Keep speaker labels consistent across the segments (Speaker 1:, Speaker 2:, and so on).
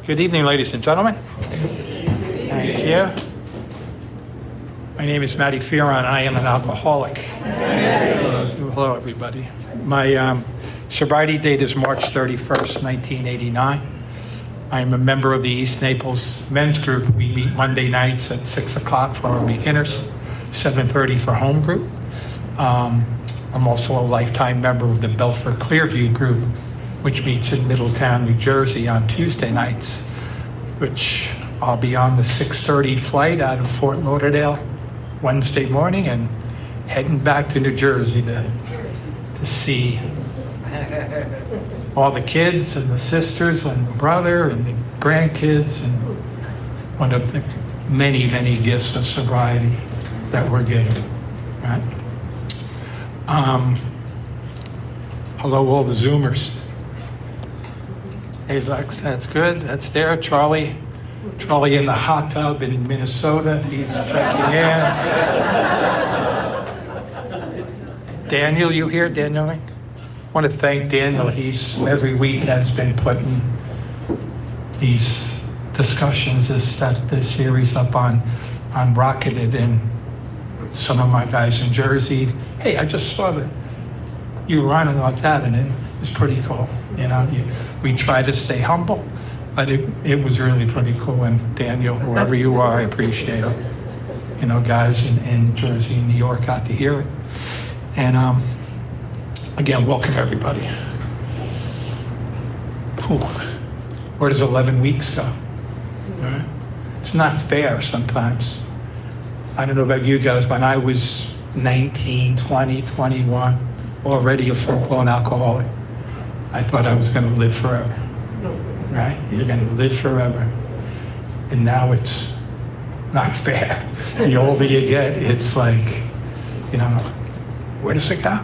Speaker 1: Good evening, ladies and gentlemen. Thank you. My name is Matty. I am an alcoholic. Hello, everybody. My sobriety date is March 31st, 1989. I am a member of the East Naples Men's Group. We meet Monday nights at 6 o'clock for our beginners, 7:30 for home group. I'm also a lifetime member of the Belfort Clearview Group, which meets in Middletown, New Jersey on Tuesday nights, which I'll be on the 6:30 flight out of Fort Lauderdale Wednesday morning and heading back to New Jersey to see all the kids and the sisters and the brother and the grandkids and one of the many, many gifts of sobriety that we're given, right? Hello, all the Zoomers. Hey, Lex, that's good. That's there. Charlie in the hot tub in Minnesota. He's checking in. Daniel, you here? Daniel? I want to thank Daniel. He's every week has been putting these discussions, this series up on Rocketed, and some of my guys in Jersey. Hey, I just saw that you were running like that, and it was pretty cool. You know, we try to stay humble, but it was really pretty cool. And Daniel, wherever you are, I appreciate it. You know, guys in Jersey and New York got to hear it. And again, welcome everybody. Whew. Where does 11 weeks go? Right? It's not fair sometimes. I don't know about you guys, when I was 19, 20, 21, already a full-blown alcoholic, I thought I was going to live forever, right? You're going to live forever. And now it's not fair. The older you get, it's like, you know, where does it go?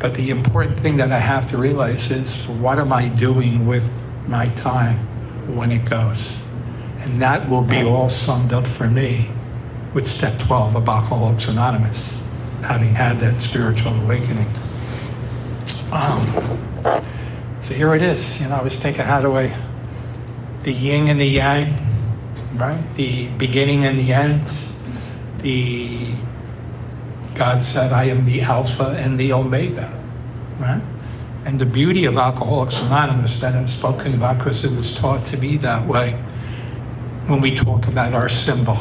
Speaker 1: But the important thing that I have to realize is, what am I doing with my time when it goes? And that will be all summed up for me with step 12 of Alcoholics Anonymous, having had that spiritual awakening. So here it is. You know, I was thinking, the yin and the yang, right? The beginning and the end. God said, I am the Alpha and the Omega, right? And the beauty of Alcoholics Anonymous that I've spoken about, because it was taught to be that way, when we talk about our symbol,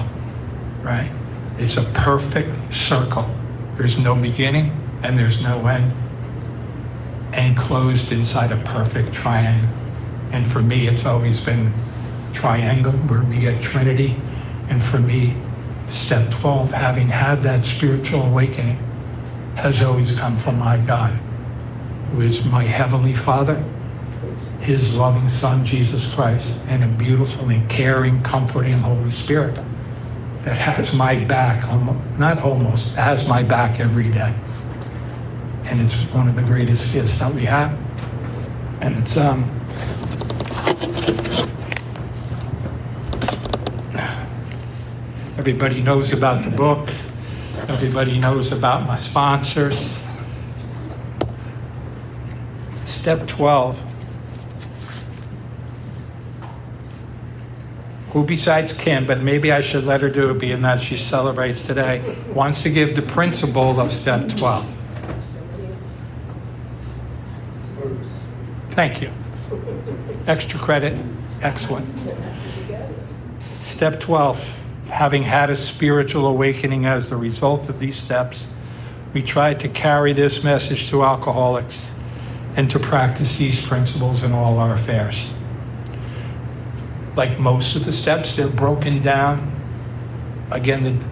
Speaker 1: right? It's a perfect circle. There's no beginning and there's no end, enclosed inside a perfect triangle. And for me, it's always been triangle, where we get Trinity. And for me, step 12, having had that spiritual awakening, has always come from my God, who is my Heavenly Father, His loving Son, Jesus Christ, and a beautiful and caring, comforting Holy Spirit that has my back, has my back every day. And it's one of the greatest gifts that we have. And it's, everybody knows about the book. Everybody knows about my sponsors. Step 12. Who besides Kim, but maybe I should let her do it, being that she celebrates today, wants to give the principle of step 12? Thank you. Extra credit. Excellent. Step 12. Having had a spiritual awakening as the result of these steps, we try to carry this message to alcoholics and to practice these principles in all our affairs. Like most of the steps, they're broken down. Again,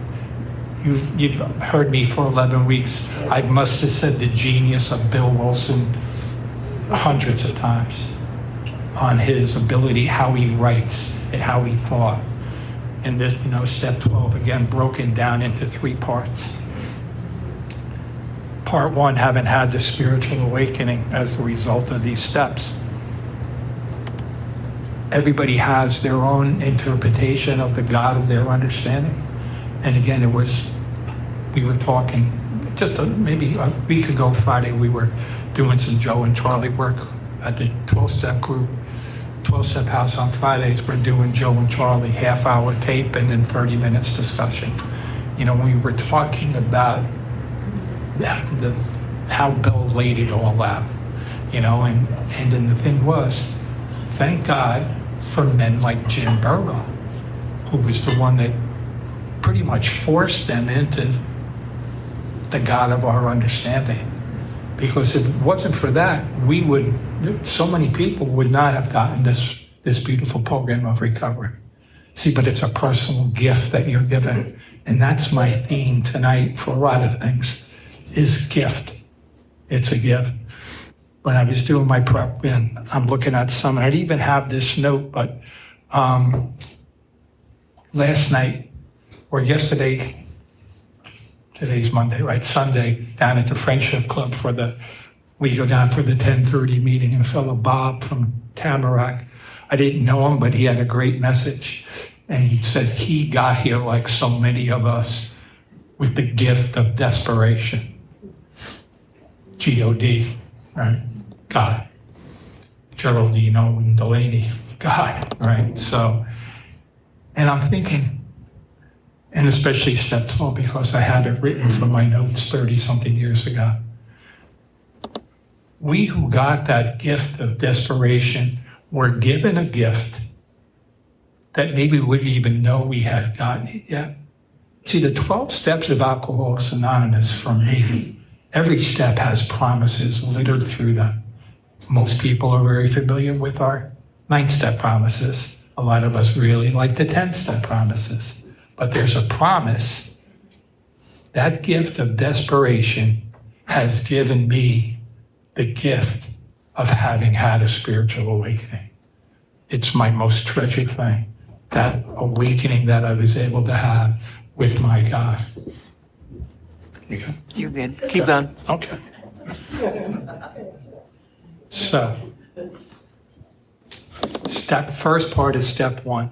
Speaker 1: you've heard me for 11 weeks. I must have said the genius of Bill Wilson hundreds of times on his ability, how he writes and how he thought. And this, you know, step 12, again, broken down into 3 parts. Part 1, having had the spiritual awakening as a result of these steps. Everybody has their own interpretation of the God of their understanding. And again, we were talking just maybe a week ago Friday, we were doing some Joe and Charlie work at the 12-step group, 12-step house on Fridays, we're doing Joe and Charlie half-hour tape and then 30 minutes discussion. You know, we were talking about how Bill laid it all out, you know, and then the thing was, thank God for men like Jim Burrow, who was the one that pretty much forced them into the God of our understanding. Because if it wasn't for that, so many people would not have gotten this beautiful program of recovery. See, but it's a personal gift that you're given. And that's my theme tonight for a lot of things, is gift. It's a gift. When I was doing my prep, and I'm looking at some, I'd even have this note, but last night, or yesterday, today's Monday, right? Sunday, down at the Friendship Club we go down for the 10:30 meeting, and a fellow, Bob from Tamarack, I didn't know him, but he had a great message. And he said he got here like so many of us with the gift of desperation. G-O-D, right? God. Geraldino and Delaney, God, right? So, and I'm thinking, and especially step 12, because I had it written from my notes 30-something years ago. We who got that gift of desperation were given a gift that maybe we wouldn't even know we had gotten it yet. See, the 12 steps of Alcoholics Anonymous, for me, every step has promises littered through them. Most people are very familiar with our 9-step promises. A lot of us really like the 10-step promises. But there's a promise. That gift of desperation has given me the gift of having had a spiritual awakening. It's my most treasured thing. That awakening that I was able to have with my God. You good?
Speaker 2: You're good. Keep going.
Speaker 1: Okay. So, first part is step 1.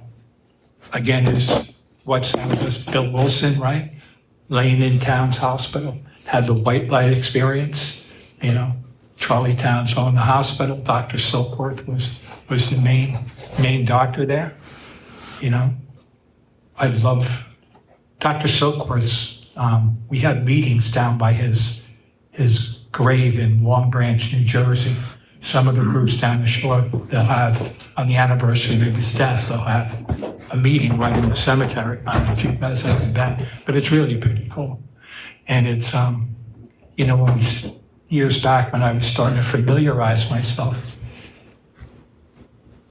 Speaker 1: Again, is what some of us, Bill Wilson, right? Laying in Towns Hospital, had the white light experience. You know, Charlie Towns owned the hospital. Dr. Silkworth was the main doctor there. You know, I love Dr. Silkworth's. We had meetings down by his grave in Long Branch, New Jersey. Some of the groups down the shore, they'll have, on the anniversary of his death, they'll have a meeting right in the cemetery. I don't know if you guys have been, but it's really pretty cool. And it's, you know, years back when I was starting to familiarize myself,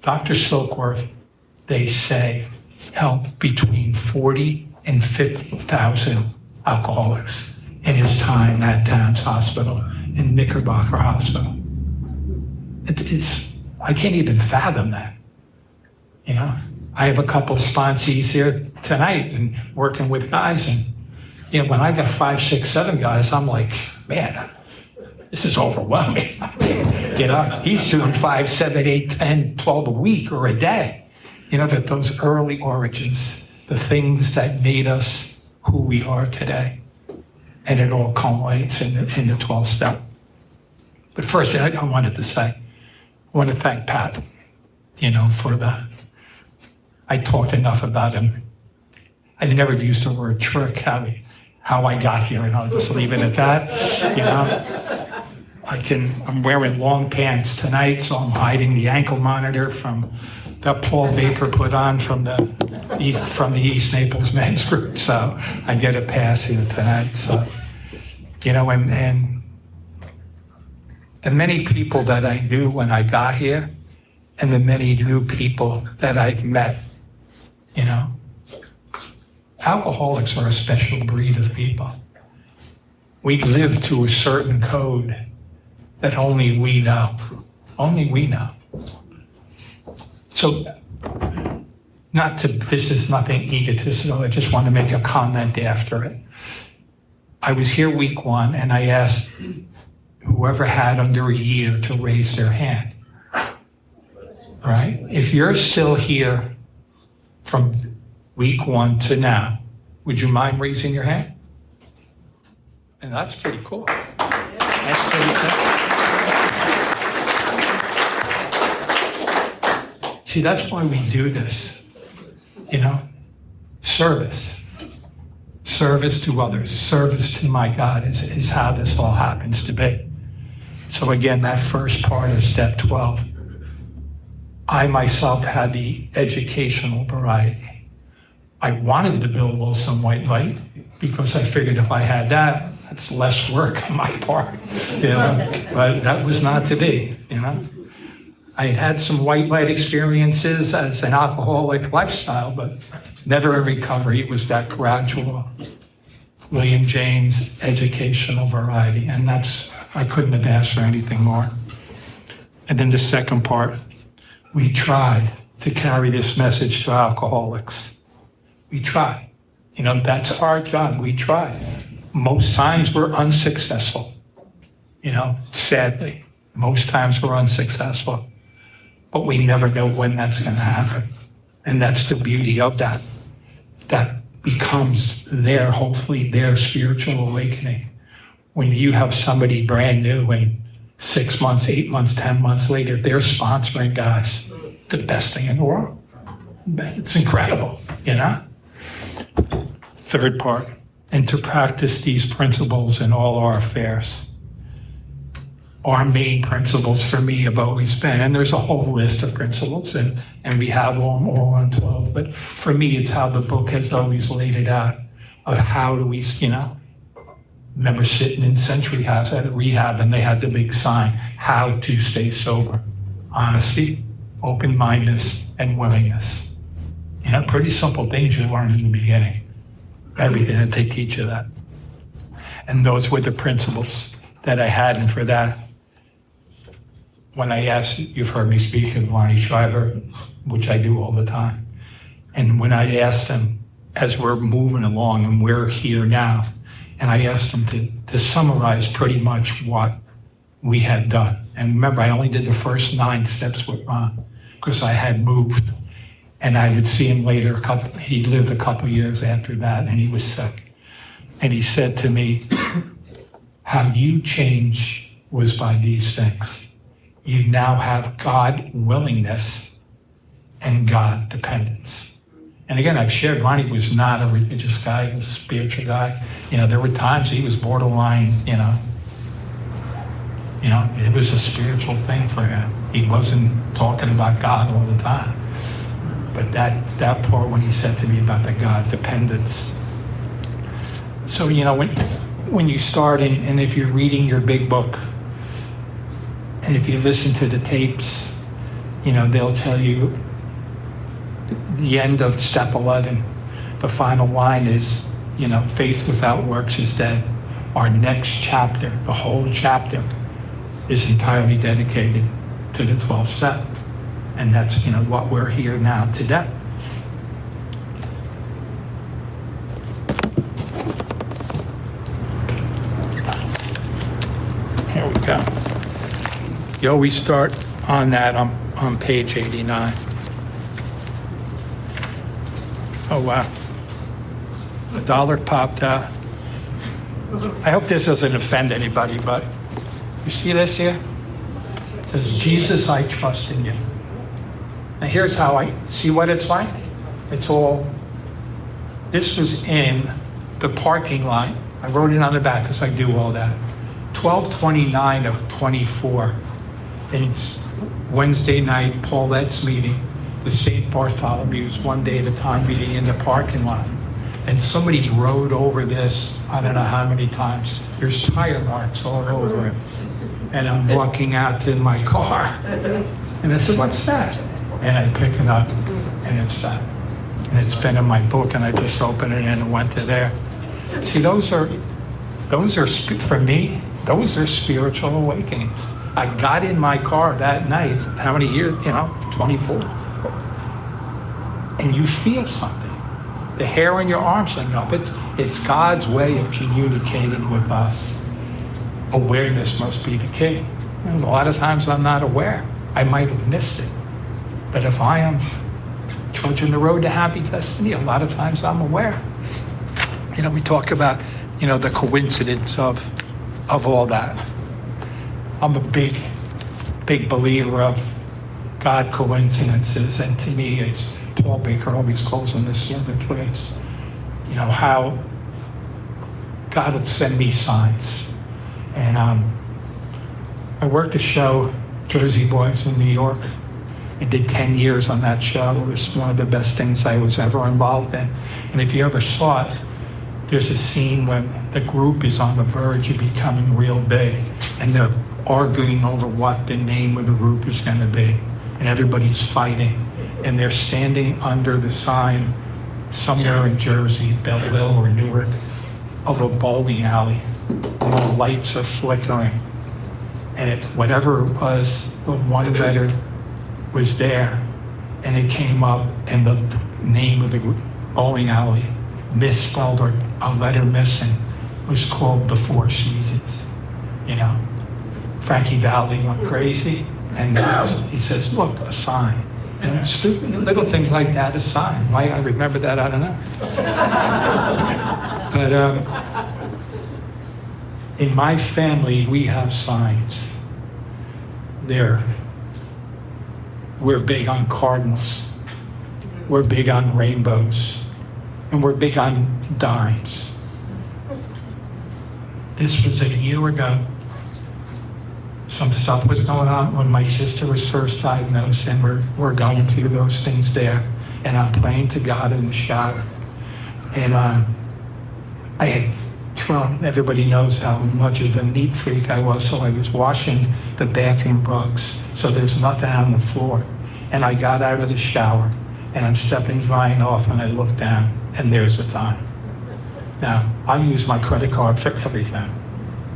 Speaker 1: Dr. Silkworth, they say, helped between 40 and 50,000 alcoholics in his time at Towns Hospital, in Knickerbocker Hospital. I can't even fathom that, you know? I have a couple of sponsees here tonight and working with guys, and, you know, when I got 5, 6, 7 guys, I'm like, man, this is overwhelming. You know, he's doing 5, 7, 8, 10, 12 a week or a day. You know, that those early origins, the things that made us who we are today. And it all culminates in the 12th step. But first, I wanted to say, I want to thank Pat, you know, I talked enough about him. I never used the word trick, how I got here, and I'll just leave it at that. You know, I'm wearing long pants tonight, so I'm hiding the ankle monitor that Paul Baker put on from the East Naples men's group, so I get a pass here tonight. So, you know, and the many people that I knew when I got here, and the many new people that I've met, you know, alcoholics are a special breed of people. We live to a certain code that only we know. Only we know. So, this is nothing egotistical, I just want to make a comment after it. I was here week 1, and I asked whoever had under a year to raise their hand. Right? If you're still here from week 1 to now, would you mind raising your hand? And that's pretty cool. That's pretty cool. See, that's why we do this, you know? Service. Service to others, service to my God is how this all happens to be. So again, that first part of step 12, I myself had the educational variety. I wanted to build some white light because I figured if I had that, that's less work on my part, you know, but that was not to be, you know. I had some white light experiences as an alcoholic lifestyle, but never in recovery. It was that gradual William James educational variety, and I couldn't have asked for anything more. And then the second part, we tried to carry this message to alcoholics. We tried. You know, that's our job. We tried. Most times we're unsuccessful. You know, sadly, most times we're unsuccessful. But we never know when that's going to happen. And that's the beauty of that. That becomes hopefully their spiritual awakening. When you have somebody brand new and 6 months, 8 months, 10 months later, they're sponsoring guys, the best thing in the world. It's incredible, you know? Third part, and to practice these principles in all our affairs. Our main principles for me have always been, and there's a whole list of principles, and we have them all on 12, but for me, it's how the book has always laid it out, of how do we, you know, remember sitting in Century House at a rehab, and they had the big sign, how to stay sober. Honesty, open-mindedness, and willingness. You know, pretty simple things you learn in the beginning. Everything that they teach you that. And those were the principles that I had, and for that, when I asked, you've heard me speak of Lonnie Schreiber, which I do all the time, and when I asked him, as we're moving along and we're here now, and I asked him to summarize pretty much what we had done. And remember, I only did the first 9 steps with Ron, because I had moved, and I would see him later, he lived a couple years after that, and he was sick. And he said to me, how you change was by these things. You now have God willingness and God dependence. And again, I've shared, Ronnie was not a religious guy, he was a spiritual guy. You know, there were times he was borderline, you know, it was a spiritual thing for him. He wasn't talking about God all the time. But that part when he said to me about the God dependence. So, you know, when you start, and if you're reading your big book, and if you listen to the tapes, you know, they'll tell you the end of step 11, the final line is, you know, faith without works is dead. Our next chapter, the whole chapter, is entirely dedicated to the 12th step. And that's, you know, what we're here now today. Here we go. You always start on that on page 89. Oh, wow. $1 popped out. I hope this doesn't offend anybody, but you see this here? It says, Jesus, I trust in you. Now here's how I see what it's like. It's all, this was in the parking lot. I wrote it on the back because I do all that. 12/29 of 24. It's Wednesday night, Paulette's meeting, the St. Bartholomew's one day at a time meeting in the parking lot. And somebody rode over this, I don't know how many times. There's tire marks all over it. And I'm walking out to my car. And I said, what's that? And I pick it up, and it's that. And it's been in my book, and I just opened it and went to there. See, those are for me, those are spiritual awakenings. I got in my car that night, how many years, 24. And you feel something. The hair on your arms stand up. It's God's way of communicating with us. Awareness must be the key. And a lot of times I'm not aware. I might have missed it. But if I am trudging the road to happy destiny, a lot of times I'm aware. We talk about, the coincidence of all that. I'm a big believer of God coincidences, and to me, it's Paul Baker always calls on this the other threads. You know, how God will send me signs. And I worked a show, Jersey Boys in New York. I did 10 years on that show. It was one of the best things I was ever involved in. And if you ever saw it, there's a scene when the group is on the verge of becoming real big, and they're arguing over what the name of the group is going to be. And everybody's fighting. And they're standing under the sign somewhere in Jersey, Belleville or Newark, of a bowling alley. And the lights are flickering. And whatever it was, one letter was there, and it came up, and the name of the bowling alley, misspelled or a letter missing, was called the Four Seasons. You know, Frankie Valli went crazy, and he says, "Look, a sign." And stupid little things like that, a sign. Why I remember that, I don't know. But in my family, we have signs. We're big on cardinals. We're big on rainbows. And we're big on dimes. This was a year ago. Some stuff was going on when my sister was first diagnosed, and we're going through those things there. And I'm praying to God in the shower. And I had thrown, everybody knows how much of a neat freak I was, so I was washing the bathroom rugs, so there's nothing on the floor. And I got out of the shower, and I'm stepping drying off, and I look down, and there's a dime. Now, I use my credit card for everything.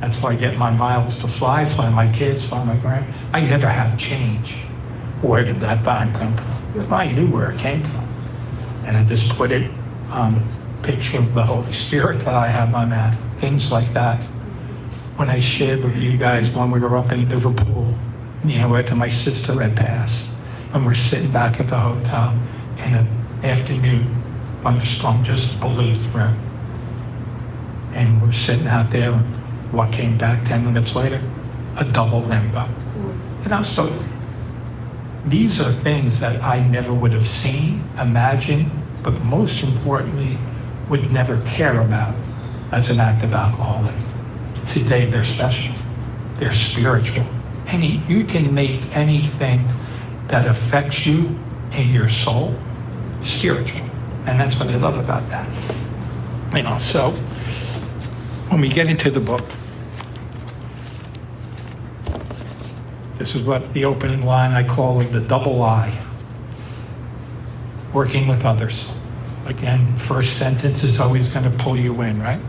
Speaker 1: That's why I get my miles to fly, fly my kids, fly my grand. I never have change. Where did that dime come from? I knew where it came from. And I just put it on a picture of the Holy Spirit that I have on that, things like that. When I shared with you guys when we were up in Liverpool, you know, after my sister had passed, and we're sitting back at the hotel, and an afternoon thunderstorm just blew through. And we're sitting out there, and what came back 10 minutes later? A double rainbow. You know, so these are things that I never would have seen, imagined, but most importantly, would never care about as an active alcoholic. Today, they're special. They're spiritual. You can make anything that affects you in your soul spiritual. And that's what I love about that. You know, so when we get into the book, this is what the opening line, I call it the double I. Working with others. Again, first sentence is always going to pull you in, right?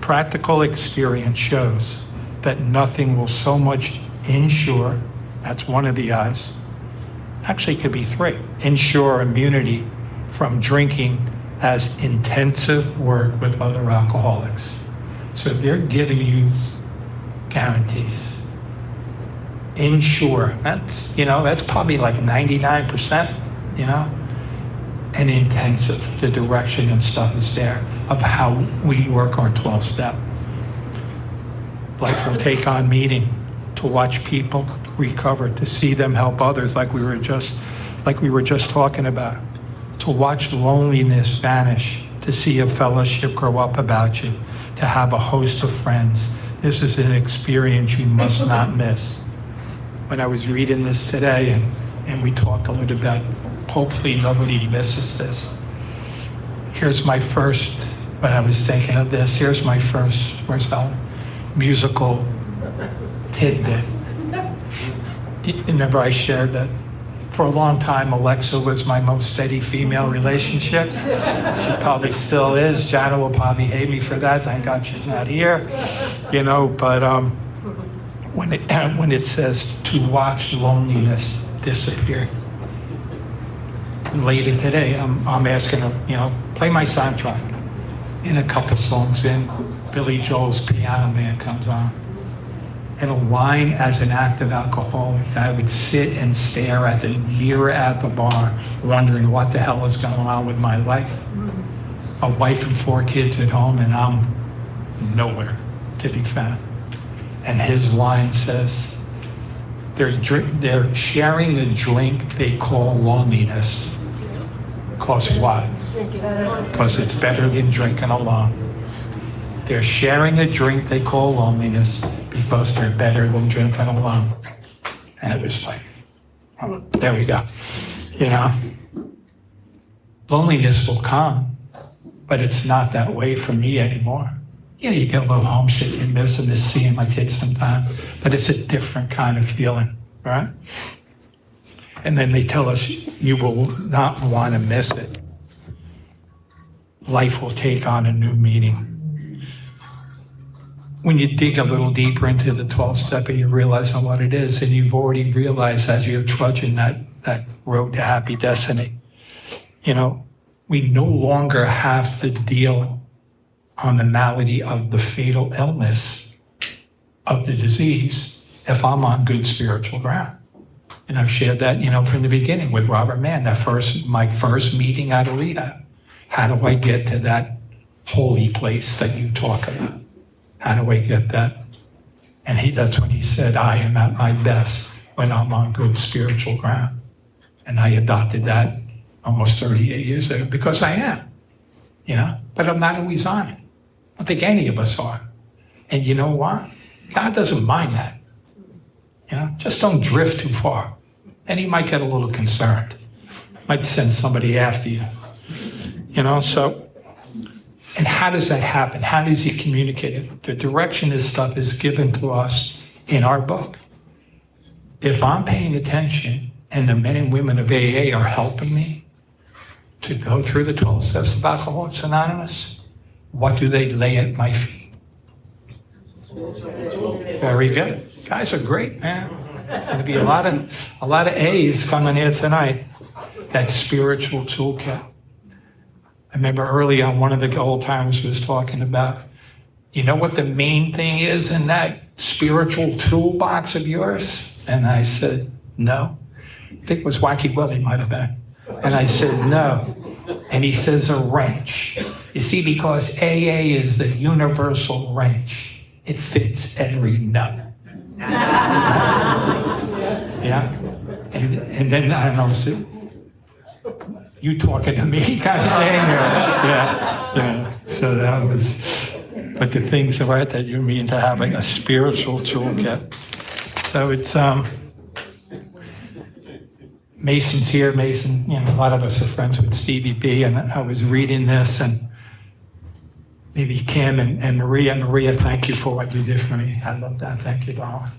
Speaker 1: Practical experience shows that nothing will so much ensure, that's one of the I's, actually it could be three, ensure immunity from drinking as intensive work with other alcoholics. So they're giving you guarantees. Ensure, that's probably like 99%, and intensive, the direction and stuff is there of how we work our 12-step. Life will take on meaning to watch people recover, to see them help others like we were just talking about, to watch loneliness vanish, to see a fellowship grow up about you, to have a host of friends. This is an experience you must not miss. When I was reading this today and we talked a little bit, hopefully nobody misses this. Here's my first, when I was thinking of this, here's my first, where's Helen? Musical tidbit. Remember I shared that for a long time, Alexa was my most steady female relationship. She probably still is. Jana will probably hate me for that. Thank God she's not here. But when it says to watch loneliness disappear. Later today, I'm asking her, play my soundtrack. And a couple songs in, Billy Joel's Piano Man comes on. And a line as an active alcoholic, I would sit and stare at the mirror at the bar, wondering what the hell is going on with my life. A wife and 4 kids at home, and I'm nowhere to be found. And his line says, They're sharing a drink they call loneliness. Because what? Because it's better than drinking alone. They're sharing a drink they call loneliness because they're better than drinking alone. And it was like, oh, there we go. You know, loneliness will come, but it's not that way for me anymore. You know, you get a little homesick, you miss seeing my kids sometimes, but it's a different kind of feeling, right? And then they tell us, you will not want to miss it. Life will take on a new meaning. When you dig a little deeper into the 12-step and you realize on what it is, and you've already realized as you're trudging that road to happy destiny, you know, we no longer have to deal on the malady of the fatal illness of the disease if I'm on good spiritual ground. And I've shared that, you know, from the beginning with Robert Mann, my first meeting out of rehab. How do I get to that holy place that you talk about? How do I get that? And that's when he said, I am at my best when I'm on good spiritual ground. And I adopted that almost 38 years ago because I am, you know, but I'm not always on it. I don't think any of us are. And you know what? God doesn't mind that. You know, just don't drift too far. And he might get a little concerned. Might send somebody after you. You know, so, and how does that happen? How does he communicate it? The direction this stuff is given to us in our book. If I'm paying attention and the men and women of AA are helping me to go through the 12 steps of Alcoholics Anonymous, what do they lay at my feet? Very good. Guys are great, man. Going to be a lot of A's coming here tonight. That spiritual toolkit. I remember early on, one of the old timers was talking about, you know what the main thing is in that spiritual toolbox of yours? And I said, no. I think it was Wacky Willie might have been. And I said, no. And he says, a wrench. You see, because AA is the universal wrench. It fits every nut. Yeah? And then, I don't know, so, you talking to me kind of thing? Yeah. So that was, but the things right that you mean to having a spiritual toolkit. So it's, Mason's here. Mason, you know, a lot of us are friends with Stevie B, and I was reading this, and maybe Kim and Maria. Maria, thank you for what you did for me. I love that. Thank you, darling.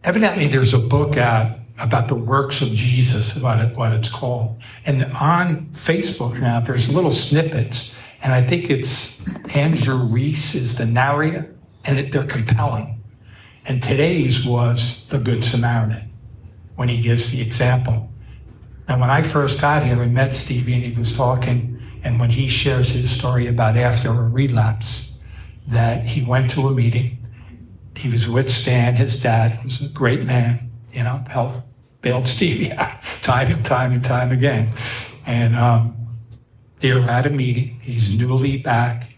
Speaker 1: Evidently there's a book out about the works of Jesus, what it's called. And on Facebook now, there's little snippets, and I think it's Andrew Reese is the narrator, and they're compelling. And today's was the Good Samaritan, when he gives the example. And when I first got here and met Stevie, and he was talking, and when he shares his story about after a relapse, that he went to a meeting, he was with Stan, his dad, who was a great man, you know, helped bailed Stevie out time and time again. And they were at a meeting, he's newly back,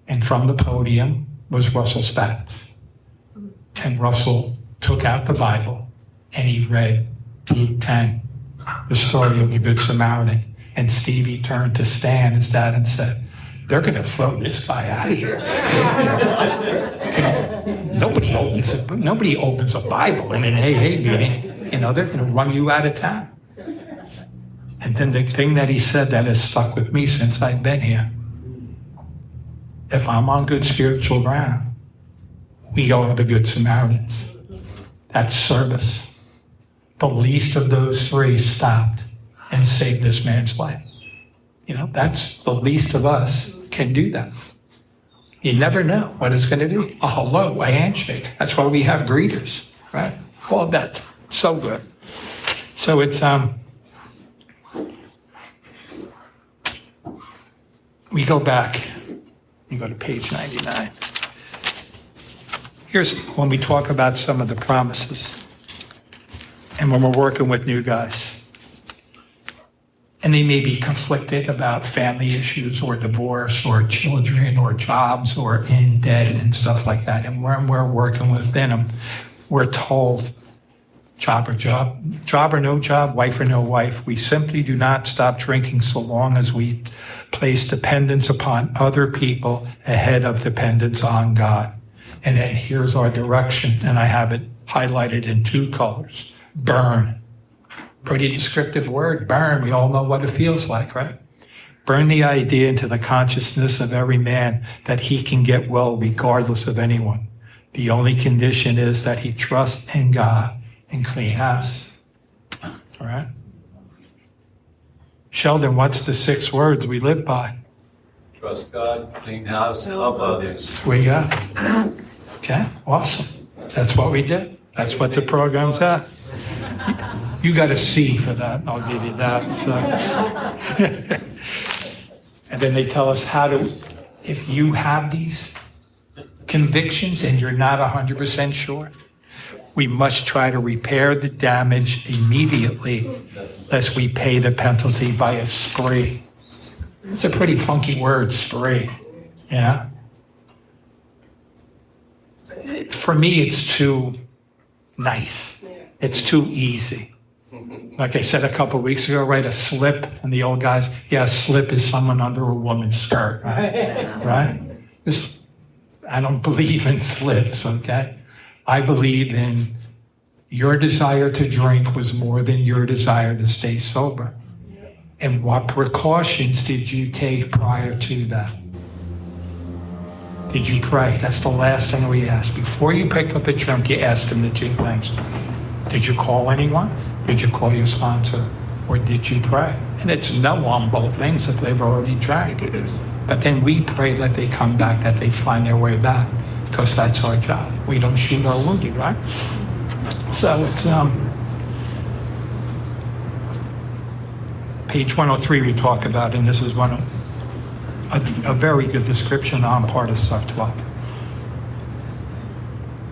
Speaker 1: and from the podium was Russell Spatz. And Russell took out the Bible, and he read Luke 10, the story of the Good Samaritan. And Stevie turned to Stan, his dad, and said, they're going to throw this guy out of here. Nobody opens a Bible in an AA meeting. You know, they're going to run you out of town. And then the thing that he said that has stuck with me since I've been here, if I'm on good spiritual ground, we are the Good Samaritans. That's service. The least of those three stopped and saved this man's life. You know, that's the least of us can do that. You never know what it's going to be. A hello, a handshake. That's why we have greeters, right? All that. So good. So it's, we go back. You go to page 99. Here's when we talk about some of the promises and when we're working with new guys. And they may be conflicted about family issues or divorce or children or jobs or in debt and stuff like that. And when we're working within them, we're told, job or no job, wife or no wife, we simply do not stop drinking so long as we place dependence upon other people ahead of dependence on God. And then here's our direction, and I have it highlighted in 2 colors. Burn. Pretty descriptive word, burn. We all know what it feels like, right? Burn the idea into the consciousness of every man that he can get well regardless of anyone. The only condition is that he trusts in God and clean house. All right? Sheldon, what's the 6 words we live by?
Speaker 2: Trust God, clean house, help others.
Speaker 1: We got. Okay, awesome. That's what we did. That's what the program's at. You got a C for that, I'll give you that. So. And then they tell us how to, if you have these convictions and you're not 100% sure, we must try to repair the damage immediately, lest we pay the penalty by a spree. It's a pretty funky word, spree, you know? For me, it's too nice. It's too easy. Like I said a couple of weeks ago, right? A slip, and the old guys, yeah, a slip is someone under a woman's skirt, right? Right? I don't believe in slips, okay? I believe in your desire to drink was more than your desire to stay sober. And what precautions did you take prior to that? Did you pray? That's the last thing we ask. Before you pick up a drink, you ask them the 2 things. Did you call anyone? Did you call your sponsor? Or did you pray? And it's no on both things if they've already tried. But then we pray that they come back, that they find their way back, because that's our job. We don't shoot our wounded, right? So it's page 103 we talk about, and this is a very good description on part of stuff 12.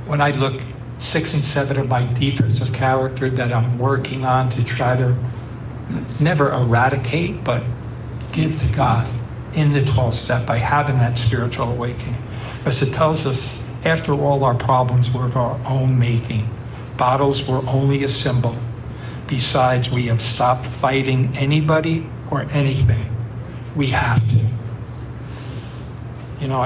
Speaker 1: When I look 6 and 7 are my defects of character that I'm working on to try to never eradicate, but give to God in the 12th step by having that spiritual awakening. Because it tells us, after all, our problems were of our own making. Bottles were only a symbol. Besides, we have stopped fighting anybody or anything. We have to. You know,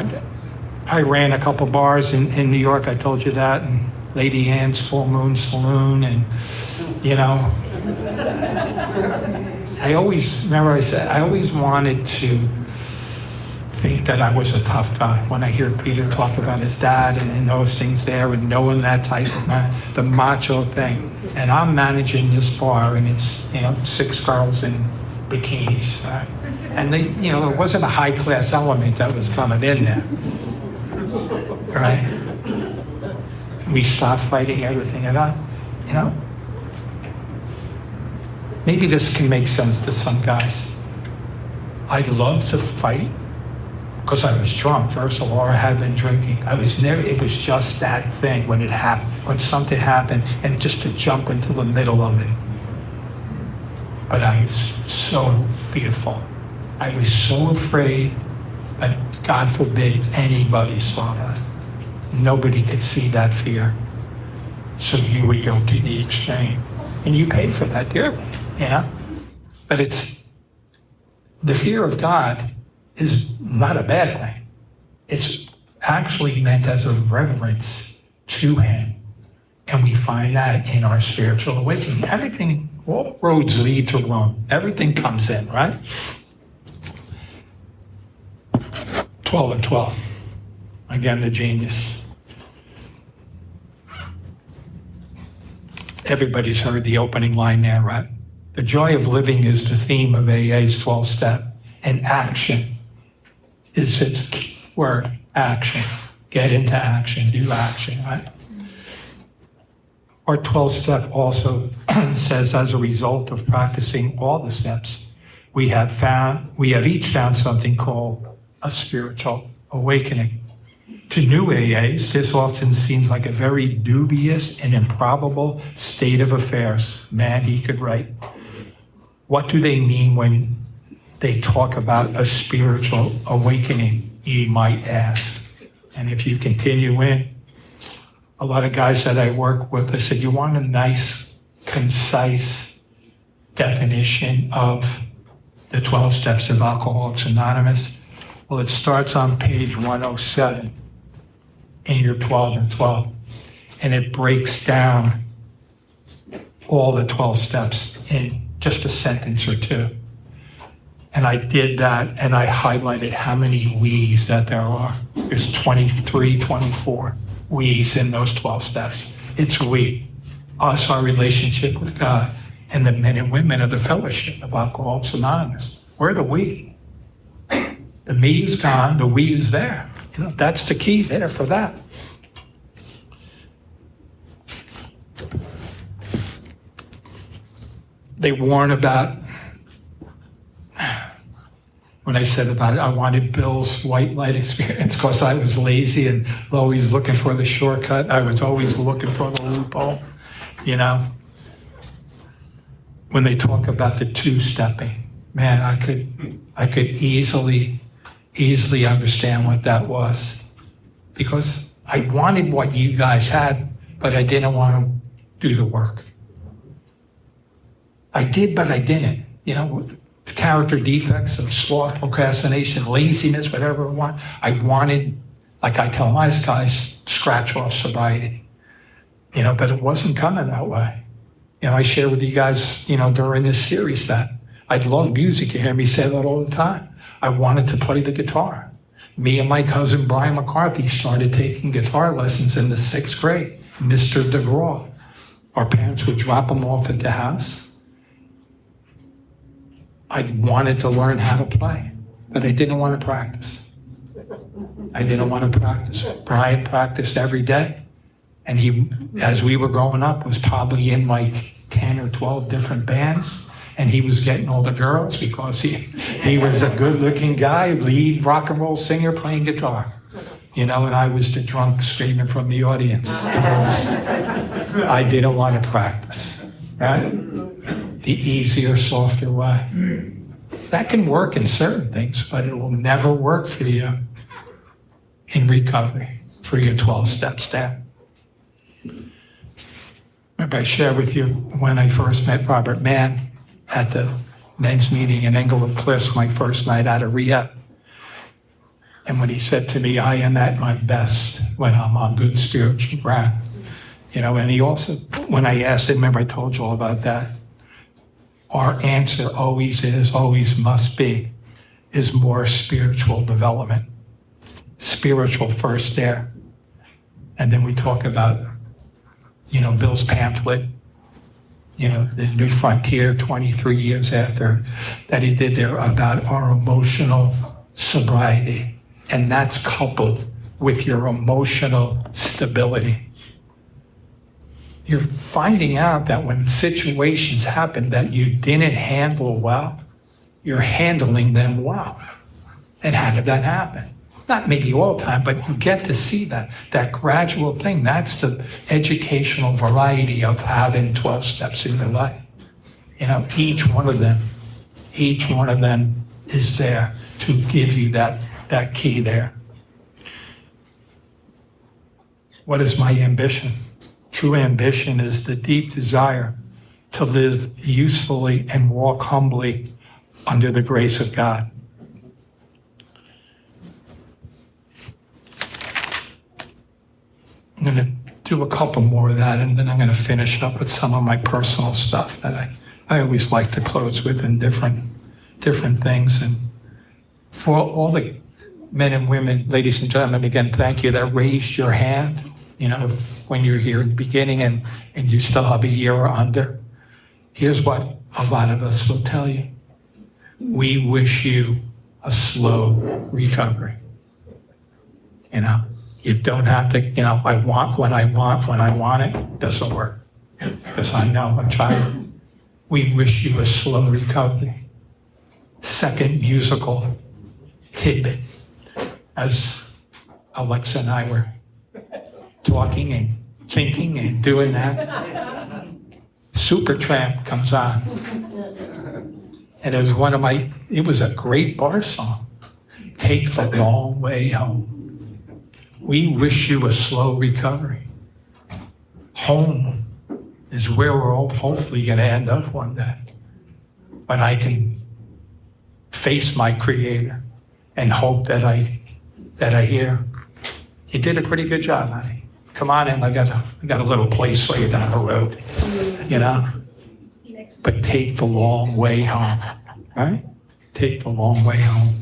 Speaker 1: I ran a couple bars in New York, I told you that, and Lady Ann's Full Moon Saloon, and, you know, I always wanted to think that I was a tough guy. When I hear Peter talk about his dad and those things there, and knowing that type of man, the macho thing, and I'm managing this bar, and it's, 6 girls in bikinis, right? And they, there wasn't a high-class element that was coming in there, right? We stopped fighting everything, and maybe this can make sense to some guys. I love to fight because I was drunk, first of all, or I had been drinking. It was just that thing when it happened, when something happened, and just to jump into the middle of it. But I was so fearful. I was so afraid that, God forbid, anybody saw that. Nobody could see that fear. So you would go to the extreme. And you paid for that dearly, But the fear of God is not a bad thing. It's actually meant as a reverence to Him. And we find that in our spiritual awakening. All roads lead to Rome. Everything comes in, right? 12 and 12. Again, the genius. Everybody's heard the opening line there, right? The joy of living is the theme of AA's 12 step. And action is its key word, action. Get into action, do action, right? Our 12th step also says, as a result of practicing all the steps, we have each found something called a spiritual awakening. To new AAs, this often seems like a very dubious and improbable state of affairs. Man, he could write. What do they mean when they talk about a spiritual awakening, you might ask? And if you continue in, a lot of guys that I work with, I said, you want a nice, concise definition of the 12 steps of Alcoholics Anonymous? Well, it starts on page 107 in your 12 and 12, and it breaks down all the 12 steps in just a sentence or two. And I did that, and I highlighted how many we's that there are. There's 23, 24 we's in those 12 steps. It's we, us, our relationship with God, and the men and women of the fellowship of Alcoholics Anonymous. We're the we. The me is gone, the we is there. You know, that's the key there for that. They warn about, when I said about it, I wanted Bill's white light experience because I was lazy and always looking for the shortcut. I was always looking for the loophole, you know. When they talk about the two-stepping, man, I could easily understand what that was, because I wanted what you guys had, but I didn't want to do the work. I did, but I didn't. You know, character defects of sloth, procrastination, laziness, whatever I want. I wanted, like I tell my guys, scratch off sobriety. You know, but it wasn't coming that way. You know, I share with you guys, you know, during this series that I love music. You hear me say that all the time. I wanted to play the guitar. Me and my cousin Brian McCarthy started taking guitar lessons in the 6th grade. Mr. DeGraw. Our parents would drop them off at the house. I wanted to learn how to play, but I didn't want to practice. Brian practiced every day. And he, as we were growing up, was probably in like 10 or 12 different bands. And he was getting all the girls because he was a good-looking guy, lead rock and roll singer playing guitar. You know, and I was the drunk screaming from the audience because I didn't want to practice, right? The easier, softer way. That can work in certain things, but it will never work for you in recovery for your 12 steps there. Remember I shared with you when I first met Robert Mann at the men's meeting in Englewood Cliffs, my first night out of rehab. And when he said to me, I am at my best when I'm on good spiritual ground. You know, and he also, when I asked him, remember I told you all about that, our answer always is, always must be, is more spiritual development. Spiritual first there. And then we talk about, you know, Bill's pamphlet, you know, the New Frontier 23 years after that he did there about our emotional sobriety. And that's coupled with your emotional stability. You're finding out that when situations happen that you didn't handle well, you're handling them well. And how did that happen? Not maybe all the time, but you get to see that gradual thing. That's the educational variety of having 12 steps in your life. You know, each one of them is there to give you that key there. What is my ambition? True ambition is the deep desire to live usefully and walk humbly under the grace of God. I'm going to do a couple more of that, and then I'm going to finish up with some of my personal stuff that I always like to close with in different things. And for all the men and women, ladies and gentlemen, again, thank you that raised your hand, you know, when you're here in the beginning and you still have a year or under. Here's what a lot of us will tell you. We wish you a slow recovery. You know, you don't have to, you know, I want when I want it. Doesn't work. Because I know, I'm trying. We wish you a slow recovery. Second musical tidbit. As Alexa and I were talking and thinking and doing that, Supertramp comes on. And it was a great bar song. Take the long way home. We wish you a slow recovery. Home is where we're all hopefully going to end up one day. When I can face my Creator and hope that I hear, you did a pretty good job, honey. Come on in, I got a little place for you down the road, you know? But take the long way home, right? Take the long way home.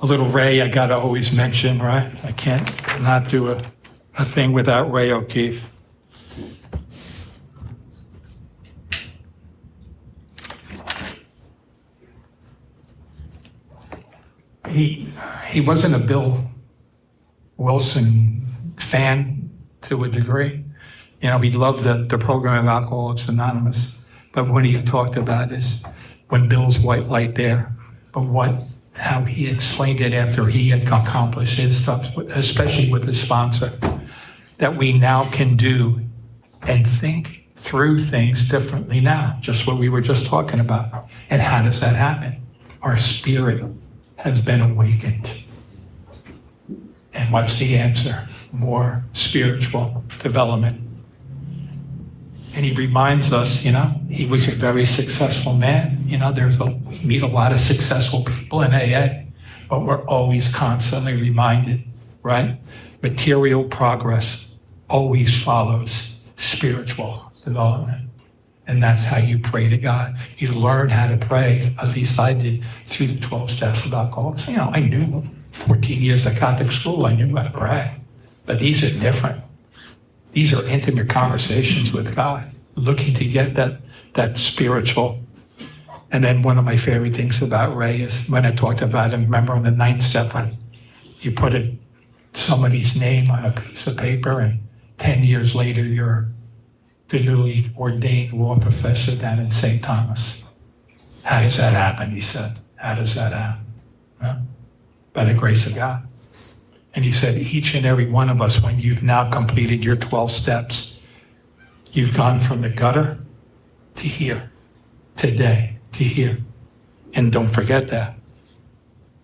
Speaker 1: A little Ray I got to always mention, right? I can't not do a thing without Ray O'Keefe. He wasn't a Bill Wilson fan to a degree. You know, he loved the program of Alcoholics Anonymous, but what he talked about is when Bill's white light there, but how he explained it after he had accomplished his stuff, especially with his sponsor, that we now can do and think through things differently now, just what we were just talking about. And how does that happen? Our spirit has been awakened. And what's the answer? More spiritual development. And he reminds us, you know, he was a very successful man. You know, we meet a lot of successful people in AA, but we're always constantly reminded, right? Material progress always follows spiritual development. And that's how you pray to God. You learn how to pray, at least I did, through the 12 steps of alcoholics. You know, I knew 14 years of Catholic school, I knew how to pray. But these are different. These are intimate conversations with God, looking to get that spiritual. And then one of my favorite things about Ray is when I talked about him, remember on the 9th step, when you put somebody's name on a piece of paper and 10 years later you're the newly ordained law professor down in St. Thomas. How does that happen, he said. How does that happen? Huh? By the grace of God. And he said, each and every one of us, when you've now completed your 12 steps, you've gone from the gutter to here, today, to here. And don't forget that.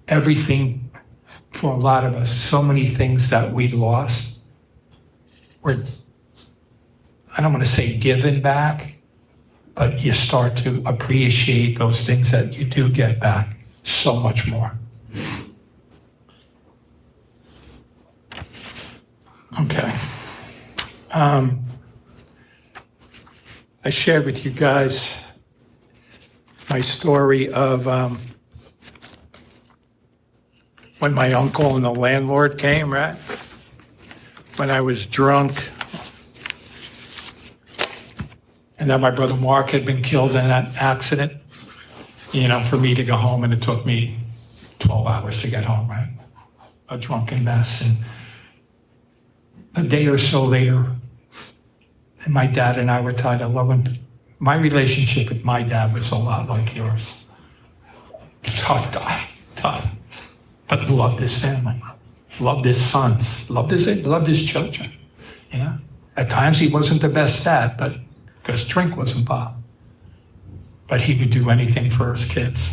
Speaker 1: Everything, for a lot of us, so many things that we lost, were, I don't want to say given back, but you start to appreciate those things that you do get back so much more. Okay. I shared with you guys my story of when my uncle and the landlord came, right? When I was drunk. And then my brother Mark had been killed in that accident, you know, for me to go home, and it took me 12 hours to get home, right? A drunken mess. And a day or so later, and my dad and I were tied. I love him. My relationship with my dad was a lot like yours. Tough guy, tough. But loved his family, loved his sons, loved his children, you know? At times he wasn't the best dad, but because drink was involved. But he would do anything for his kids.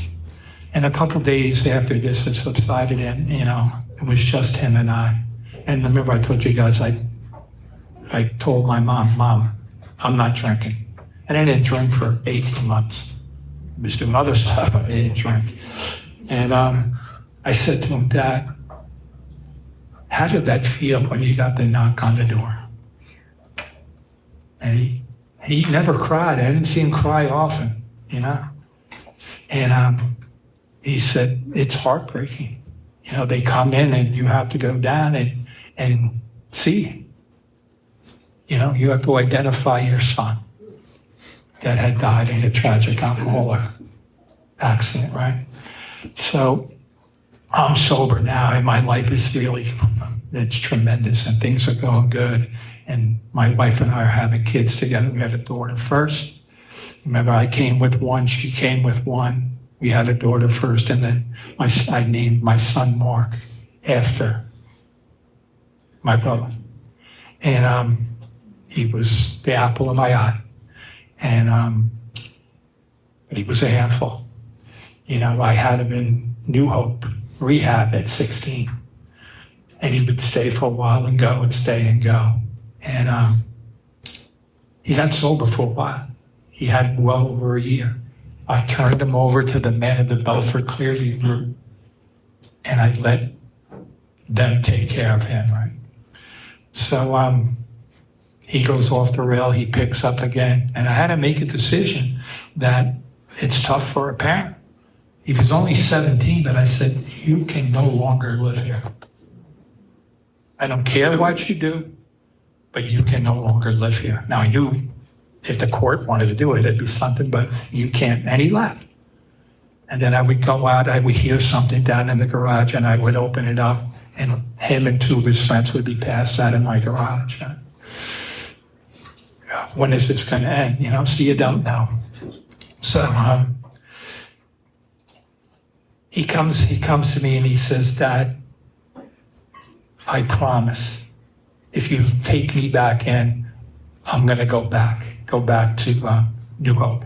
Speaker 1: And a couple days after this had subsided in, you know, it was just him and I. And remember I told you guys, I told my Mom, I'm not drinking. And I didn't drink for 18 months. I was doing other stuff, but I didn't drink. And I said to him, Dad, how did that feel when you got the knock on the door? And he never cried. I didn't see him cry often, you know? And he said, it's heartbreaking. You know, they come in and you have to go down and see. You know, you have to identify your son that had died in a tragic alcoholic accident, right? So I'm sober now, and my life is really, it's tremendous, and things are going good. And my wife and I are having kids together. We had a daughter first. Remember, I came with one, she came with one. We had a daughter first, and then I named my son Mark after my brother. And he was the apple of my eye. And but he was a handful. You know, I had him in New Hope rehab at 16. And he would stay for a while and go and stay and go. And he got sober for a while. He had well over a year. I turned him over to the men of the Belford Clearview group, and I let them take care of him, right? So he goes off the rail, he picks up again, and I had to make a decision that it's tough for a parent. He was only 17, but I said, you can no longer live here. I don't care what you do, but you can no longer live here. Now, I knew if the court wanted to do it, it'd be something, but you can't. And he left. And then I would go out, I would hear something down in the garage, and I would open it up, and him and two of his friends would be passed out in my garage. When is this going to end? You know, so you don't know. So he comes to me and he says, Dad, I promise, if you take me back in, I'm going to go back to New Hope.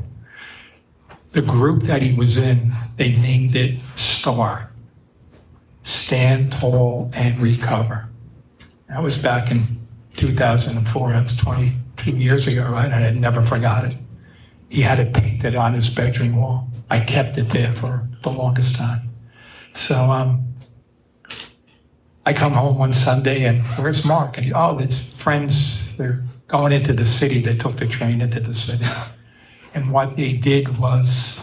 Speaker 1: The group that he was in, they named it STAR, Stand Tall and Recover. That was back in 2004, that's 22 years ago, right? And I had never forgot it. He had it painted on his bedroom wall. I kept it there for the longest time. So I come home one Sunday and where's Mark? And his friends, they're going into the city. They took the train into the city. And what they did was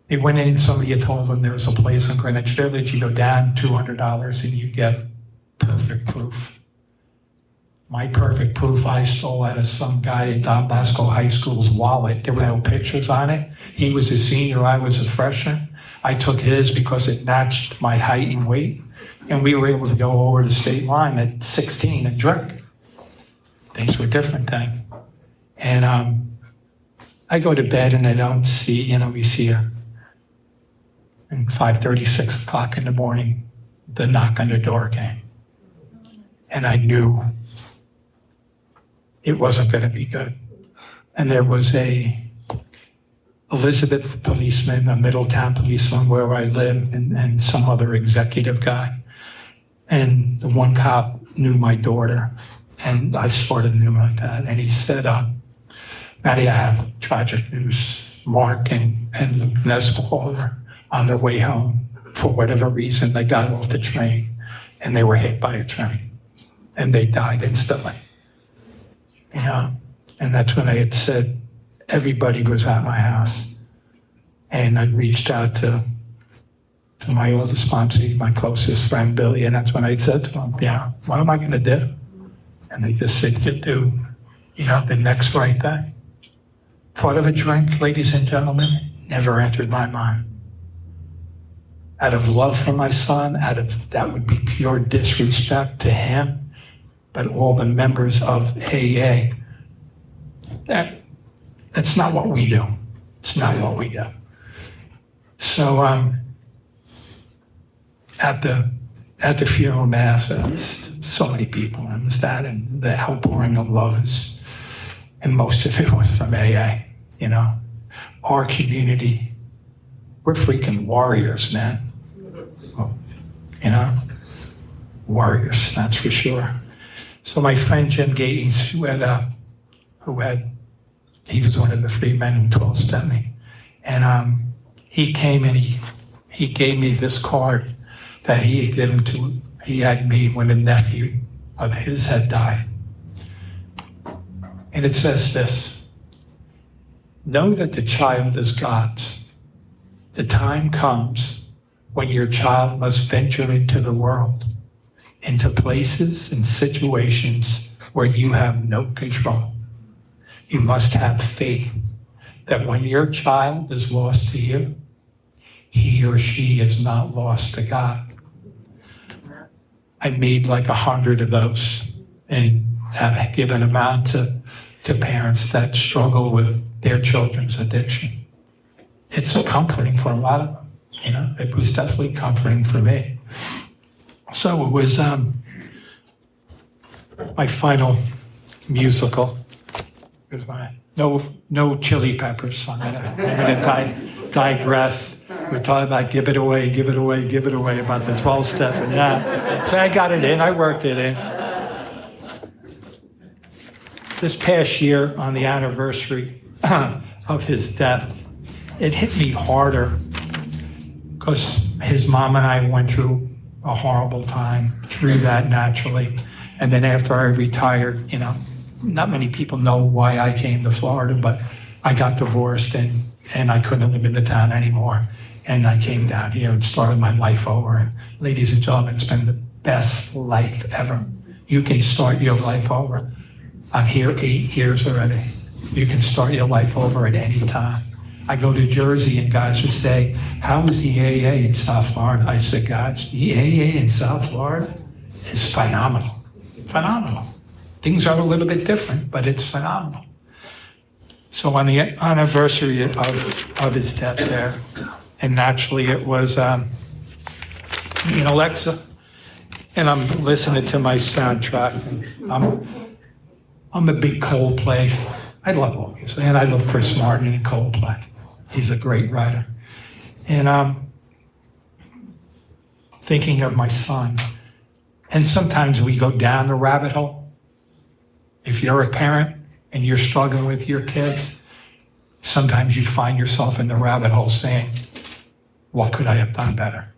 Speaker 1: they went in, somebody had told them there was a place in Greenwich Village, you go down $200 and you get perfect proof. My perfect proof I stole out of some guy in Don Bosco High School's wallet. There were no pictures on it. He was a senior, I was a freshman. I took his because it matched my height and weight. And we were able to go over the state line at 16 and drink. Things were different then. And I go to bed and I don't see, we see her. And 5:30, 6 o'clock in the morning, the knock on the door came. And I knew it wasn't going to be good. And there was a Elizabeth policeman, a Middletown policeman where I lived, and some other executive guy. And the one cop knew my daughter, and I sort of knew my dad. And he said, Matty, I have tragic news. Mark and Luke Nesbitt are on their way home. For whatever reason, they got off the train, and they were hit by a train. And they died instantly. And that's when I had said, everybody was at my house. And I reached out to my oldest sponsor, my closest friend, Billy, and that's when I said to him, what am I going to do? And they just said, you do, the next right thing. Thought of a drink, ladies and gentlemen, never entered my mind. Out of love for my son, that would be pure disrespect to him, but all the members of AA, that's not what we do. It's not what we do. So at the funeral mass, so many people, and was that, and the outpouring of love and most of it was from AA. Our community, we're freaking warriors, man. Warriors, that's for sure. So my friend Jim Gates, he was one of the 3 men who 12-stepped me, and he came and he gave me this card that he had made when a nephew of his had died. And it says this: know that the child is God's. The time comes when your child must venture into the world, into places and situations where you have no control. You must have faith that when your child is lost to you, he or she is not lost to God. I made like 100 of those and have given them out to parents that struggle with their children's addiction. It's so comforting for a lot of them. It was definitely comforting for me. So it was my final musical. It was my No chili peppers. I'm gonna digress. We're talking about give it away about the 12-step and that. So I got it in. I worked it in. This past year, on the anniversary of his death, it hit me harder because his mom and I went through a horrible time through that naturally. And then after I retired, not many people know why I came to Florida, but I got divorced and I couldn't live in the town anymore. And I came down here and started my life over. And ladies and gentlemen, it's been the best life ever. You can start your life over. I'm here 8 years already. You can start your life over at any time. I go to Jersey and guys would say, how is the AA in South Florida? I said, guys, the AA in South Florida is phenomenal. Phenomenal. Things are a little bit different, but it's phenomenal. So on the anniversary of his death there, and naturally it was me and Alexa, and I'm listening to my soundtrack. I'm a big Coldplay. I love all music, and I love Chris Martin and Coldplay. He's a great writer. And I'm thinking of my son. And sometimes we go down the rabbit hole. If you're a parent and you're struggling with your kids, sometimes you find yourself in the rabbit hole saying, what could I have done better?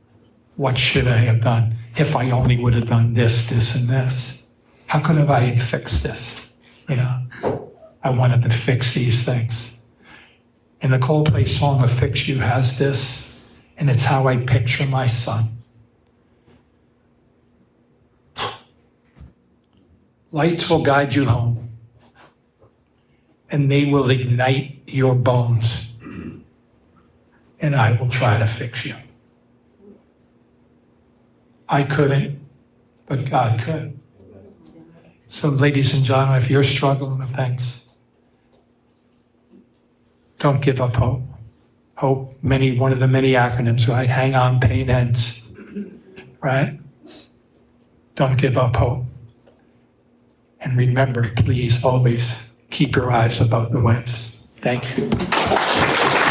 Speaker 1: What should I have done if I only would have done this, this, and this? How could have I fixed this? I wanted to fix these things. And the Coldplay song, "A Fix You," has this, and it's how I picture my son. Lights will guide you home, and they will ignite your bones, and I will try to fix you. I couldn't, but God could. So, ladies and gentlemen, if you're struggling with things, don't give up hope. Hope, one of the many acronyms, right? Hang on, pain ends, right? Don't give up hope. And remember, please always keep your eyes above the waves. Thank you.